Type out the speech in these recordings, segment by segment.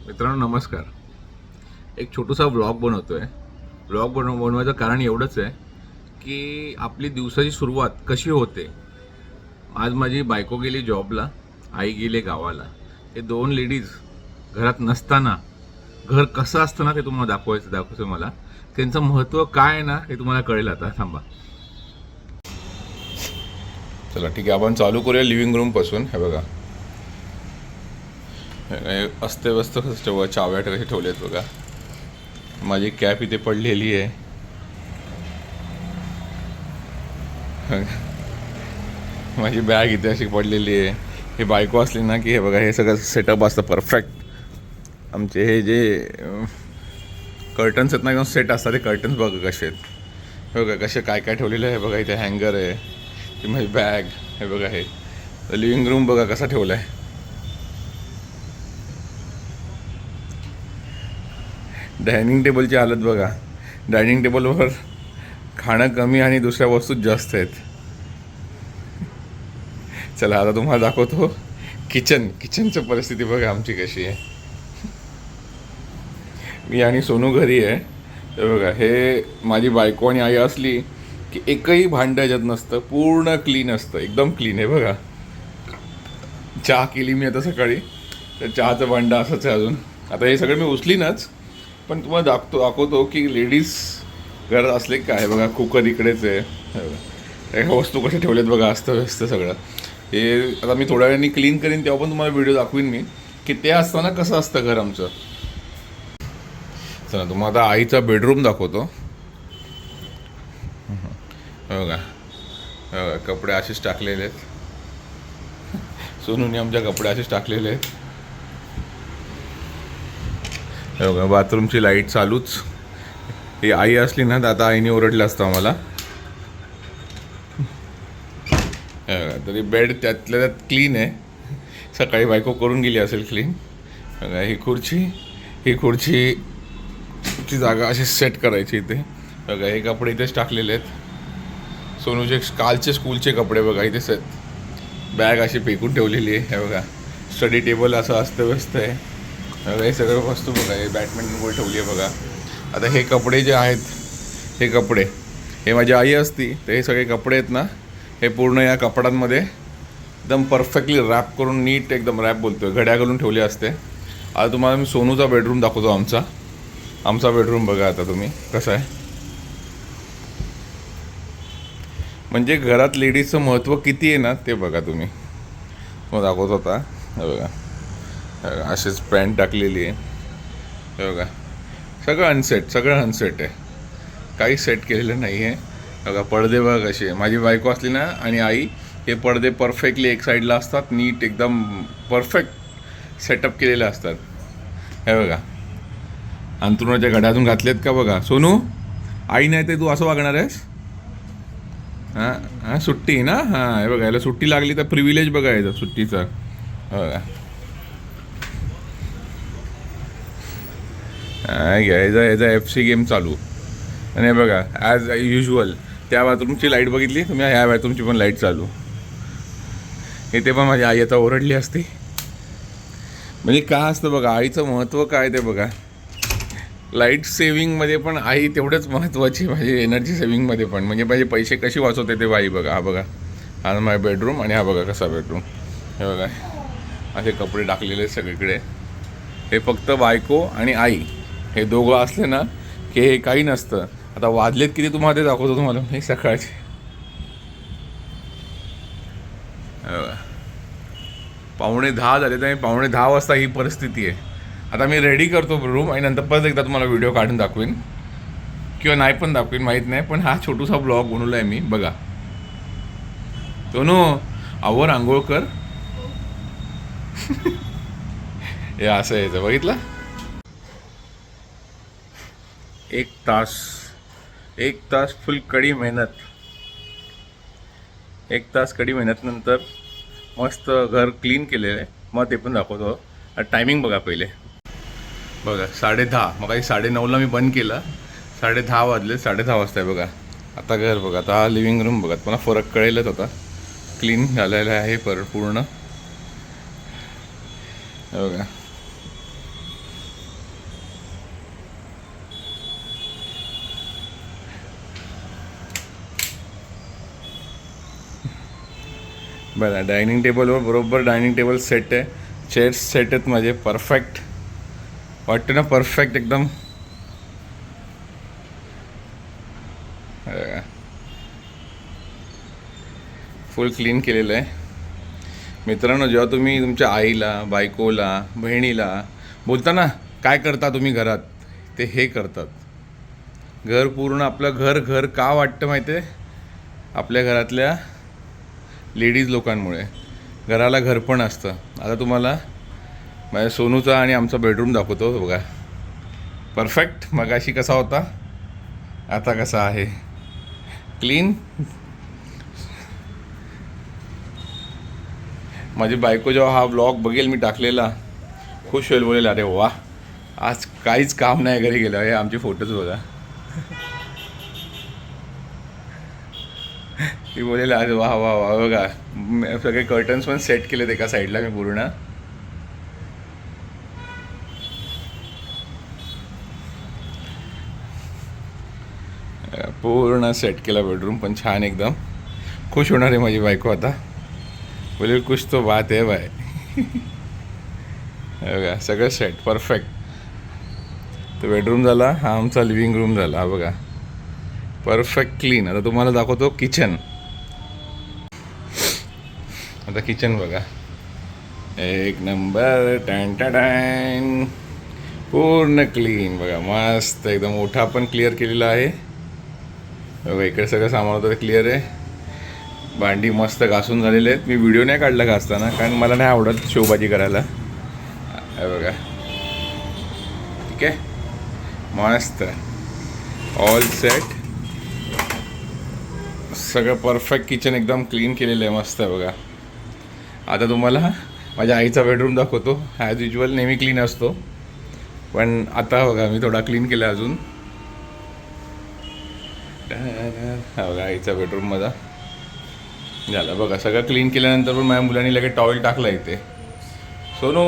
मित्रांनो नमस्कार. एक छोटूसा व्लॉग बनवतो आहे. बनवायचं कारण एवढंच आहे की आपली दिवसाची सुरुवात कशी होते. आज माझी बायको गेली जॉबला, आई गेले गावाला. हे दोन लेडीज घरात नसताना घर कसं असतं ना ते तुम्हाला दाखवायचं मला. त्यांचं महत्त्व काय आहे ना हे तुम्हाला कळेल. आता थांबा. चला ठीक आहे, आपण चालू करूया लिव्हिंग रूमपासून. हे बघा अस्ते व्यस्त कसं ठेवा, चाव्या कसे ठेवलेत बघा. माझी कॅप इथे पडलेली आहे. माझी बॅग इथे अशी पडलेली आहे. हे बायको असली ना की हे बघा हे सगळं सेटअप असतं परफेक्ट. आमचे हे जे कर्टन्स आहेत ना एकदम सेट असतात. ते कर्टन्स बघा कसे आहेत. हे बघा कसे काय काय ठेवलेलं आहे बघा. इथे हँगर आहे, ती माझी बॅग. हे बघा हे लिव्हिंग रूम बघा कसा ठेवला आहे. डायनिंग टेबलची हालत बघा. डायनिंग टेबलवर खाणं कमी आणि दुसऱ्या वस्तूच जास्त आहेत. चला आता तुम्हाला दाखवतो किचनची परिस्थिती बघा आमची कशी आहे. मी आणि सोनू घरी आहे. ते बघा हे माझी बायको आणि आई असली की एकही भांडं याच्यात नसतं. पूर्ण क्लीन असतं, एकदम क्लीन आहे बघा. चहा केली मी आता सकाळी, तर चहाचं भांडं असंच आहे अजून. आता हे सगळं मी उचलीनच, पण तुम्हाला दाखवतो की लेडीज घरात असले काय. बघा कुकर इकडेच आहे. ह्या वस्तू कशा ठेवल्यात बघा, अस्तव्यस्त सगळं. हे आता मी थोड्या वेळाने क्लीन करीन तेव्हा पण तुम्हाला व्हिडिओ दाखवीन मी की ते असताना कसं असतं घर आमचं. चला तुम्हाला आता आईचा बेडरूम दाखवतो. बघा बघा कपडे असेच टाकलेले आहेत. सोनूने आमच्या कपडे असेच टाकलेले आहेत. हे बघा बाथरूमची लाईट चालूच. ही आई असली ना तर आता आईने ओरडलं असतं आम्हाला. तरी बेड त्यातल्या त्यात क्लीन आहे. सकाळी बायको करून गेली असेल क्लीन. बघा ही खुर्चीची जागा अशी सेट करायची इथे. बघा हे कपडे इथेच टाकलेले आहेत. सोनूचे कालचे स्कूलचे कपडे बघा इथे सेट. बॅग अशी फेकून ठेवलेली आहे. हे बघा स्टडी टेबल असं अस्तव्यस्त आहे. बघा हे सगळं वस्तू बघा. हे बॅडमिंटन बॉल ठेवली आहे बघा. आता हे कपडे जे आहेत, हे कपडे हे माझी आई असती तर हे सगळे कपडे आहेत ना हे पूर्ण या कपड्यांमध्ये एकदम परफेक्टली रॅप करून नीट एकदम रॅप बोलतोय घड्या घालून ठेवले असते. आता तुम्हाला मी सोनूचा बेडरूम दाखवतो. आमचा बेडरूम बघा आता तुम्ही कसा आहे. म्हणजे घरात लेडीजचं महत्त्व किती आहे ना ते बघा तुम्ही. मग दाखवतो आता. हे बघा अशीच पॅन्ट टाकलेली आहे. हे बघा सगळं अनसेट आहे. काही सेट केलेलं नाही आहे. बघा पडदे बघा कसे आहे. माझी बायको असली ना आणि आई हे पडदे परफेक्टली एक साईडला असतात. नीट एकदम परफेक्ट सेटअप केलेले असतात. हे बघा अंथरुणाच्या घड्यातून घातलेत का बघा. सोनू आई नाही ते तू असं वागणार आहेस. हां सुट्टी ना. हां हे बघा याला सुट्टी लागली तर प्रिव्हिलेज बघायचं सुट्टीचा. बघा याचा FC गेम चालू. आणि बघा ॲज युजल त्या बाथरूमची लाईट बघितली तुम्ही, ह्या बाथरूमची पण लाईट चालू. इथे पण माझी आई आता ओरडली असती. म्हणजे काय असतं बघा आईचं महत्त्व काय ते बघा. लाईट सेविंगमध्ये पण आई तेवढंच महत्त्वाची. माझी एनर्जी सेविंगमध्ये पण. म्हणजे माझे पैसे कशी वाचवते ते आई बघा. हा बघा हा माझा बेडरूम आणि हा बघा कसा बेडरूम. हे बघा असे कपडे टाकलेले सगळीकडे. हे फक्त बायको आणि आई हे दोघं असले ना की हे काही नसतं. आता वाजलेत किती तुम्हाला ते दाखवतो तुम्हाला मी सकाळचे. 9:45 झाले तर 9:45 वाजता ही परिस्थिती आहे. आता मी रेडी करतो रूम आणि नंतर परत एकदा तुम्हाला व्हिडिओ काढून दाखवीन किंवा नाही पण दाखवीन माहीत नाही. पण हा छोटूसा ब्लॉग बनवला आहे मी बघा. सोनू आवर आंघोळ कर. हे असं यायचं बघितलं. 1 तास फुल कडी मेहनत. 1 तास कडी मेहनत नंतर मस्त घर क्लीन केलेलं आहे. मग ते पण दाखवतो. टायमिंग बघा पहिले बघा 10:30. मग काही 9:30ला मी बंद केलं. 10:30 वाजले. 10:30 वाजता आहे बघा. आता घर बघा. आता हा लिव्हिंग रूम बघा. मला फरक कळेलच आता. क्लीन झालेलं आहे पूर्ण. बघा बरं, डायनिंग टेबलवर बरोबर डायनिंग टेबल सेट आहे, चेअर्स सेट आहेत माझे परफेक्ट, वाटतं ना परफेक्ट एकदम. फुल क्लीन केलेलं आहे. मित्रांनो, जेव्हा तुम्ही तुमच्या आईला, बायकोला, बहिणीला बोलता ना काय करता तुम्ही घरात, ते हे करतात. घर पूर्ण आपलं घर घर का वाटतं माहिती आहे? आपल्या घरातल्या लेडीज लोकांमुळे. घराला घर पण असतं. आता तुम्हाला माझ्या सोनूचा आणि आमचा बेडरूम दाखवतो बघा. परफेक्ट. मगाशी कसा होता, आता कसा आहे, क्लीन. माझी बायको जेव्हा हा ब्लॉग बघेल मी टाकलेला, खुश होईल, बोलेल अरे वा आज काहीच काम नाही घरी गेलं. हे आमचे फोटोज बघा. ती बोलेल अरे वा वा वा. बघा सगळे कर्टन्स पण सेट केलेत एका साईडला मी पूर्ण. पूर्ण सेट केला बेडरूम पण छान एकदम. खुश होणार आहे माझी बायको आता. बोलेल कुछ तो बात आहे बाय. बघा सगळं सेट परफेक्ट. तो बेडरूम झाला, हा आमचा लिव्हिंग रूम झाला. हा बघा परफेक्ट क्लीन. आता तुम्हाला दाखवतो किचन. आता किचन बघा एक नंबर. टॅन टॅन. पूर्ण क्लीन बघा, मस्त एकदम. मोठा पण क्लिअर केलेला आहे बघा. इकडे सगळं सामान होतं ते क्लिअर आहे. भांडी मस्त घासून झालेले आहेत. मी व्हिडिओ नाही काढला घासताना, कारण मला नाही आवडत शोबाजी करायला. हे बघा ठीक आहे, मस्त ऑल सेट. सगळं परफेक्ट. किचन एकदम क्लीन केलेलं आहे, मस्त आहे बघा. आता तुम्हाला माझ्या आईचा बेडरूम दाखवतो. ॲज युजल नेहमी क्लीन असतो, पण आता बघा मी थोडा क्लीन केला अजून. हा बघा आईचा बेडरूम माझा झालं बघा. सगळं क्लीन केल्यानंतर पण माझ्या मुलांनी लगेच टॉवेल टाकला इथे. सोनू,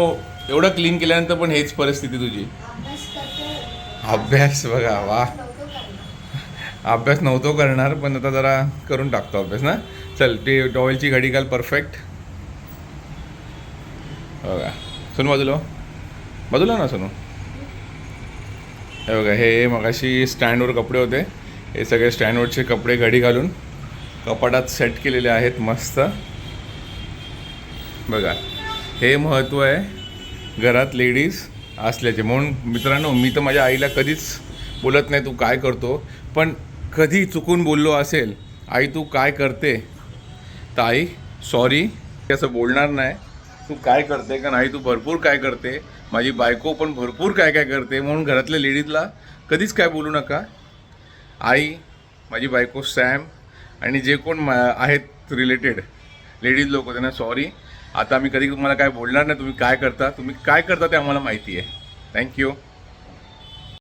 एवढं क्लीन केल्यानंतर पण हेच परिस्थिती तुझी. अभ्यास बघा वा. अभ्यास नव्हतो करणार, पण आता जरा करून टाकतो अभ्यास ना. चल ते टॉवेलची घडी घाल. परफेक्ट बघा. सोनू बाजूला, बाजूला ना सोनू. हे बघा, हे मगाशी स्टँडवर कपडे होते, हे सगळे स्टँडवरचे कपडे घडी घालून कपाटात सेट केलेले आहेत मस्त बघा. हे महत्त्व आहे घरात लेडीज असल्याचे. म्हणून मित्रांनो, मी तर माझ्या आईला कधीच बोलत नाही तू काय करतो, पण कधी चुकून बोललो असेल आई तू काय करते, तर आई सॉरी असं बोलणार नाही. तू काय करते का नाही, तू भरपूर काय करते. माझी बायको पण भरपूर काय काय करते, म्हणून घरातल्या लेडीजला कधीच काय बोलू नका. आई, माझी बायको, सॅम आणि जे कोण आहेत रिलेटेड लेडीज लोक, त्यांना सॉरी. आता मी कधी तुम्हाला काय बोलणार नाही. तुम्ही काय करता ते आम्हाला माहिती आहे. थँक्यू.